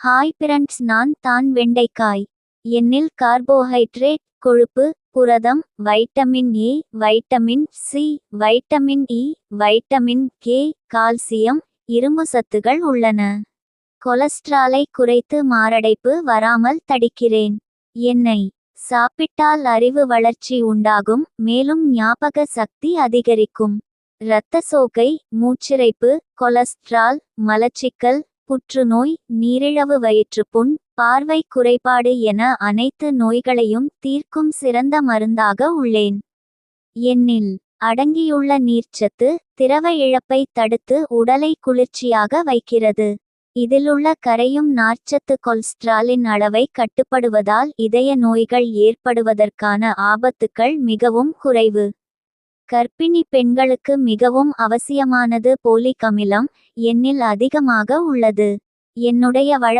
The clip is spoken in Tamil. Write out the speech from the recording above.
ஹாய் பிரண்ட்ஸ், நான் தான் வெண்டைக்காய். என்னில் கார்போஹைட்ரேட், கொழுப்பு, புரதம், vitamin A, vitamin C, vitamin E, vitamin K, calcium, இரும்பு சத்துகள் உள்ளன. கொலஸ்ட்ராலை குறைத்து மாரடைப்பு வராமல் தடுக்கிறேன். எண்ணெய் சாப்பிட்டால் அறிவு வளர்ச்சி உண்டாகும், மேலும் ஞாபக சக்தி அதிகரிக்கும். இரத்த சோகை, மூச்சிரைப்பு, கொலஸ்ட்ரால், மலச்சிக்கல், புற்றுநோய், நீரிழவு, வயிற்றுப்புண், பார்வை குறைபாடு என அனைத்து நோய்களையும் தீர்க்கும் சிறந்த மருந்தாக உள்ளேன். எண்ணில் அடங்கியுள்ள நீர்ச்சத்து திரவ இழப்பை தடுத்து உடலை குளிர்ச்சியாக வைக்கிறது. இதிலுள்ள கரையும் நார்ச்சத்து கொலஸ்ட்ராலின் அளவை கட்டுப்படுவதால் இதய நோய்கள் ஏற்படுவதற்கான ஆபத்துக்கள் மிகவும் குறைவு. கர்ப்பிணி பெண்களுக்கு மிகவும் அவசியமானது போலிக் அமிலம். எண்ணில் அதிகமாக உள்ளது. என்னுடைய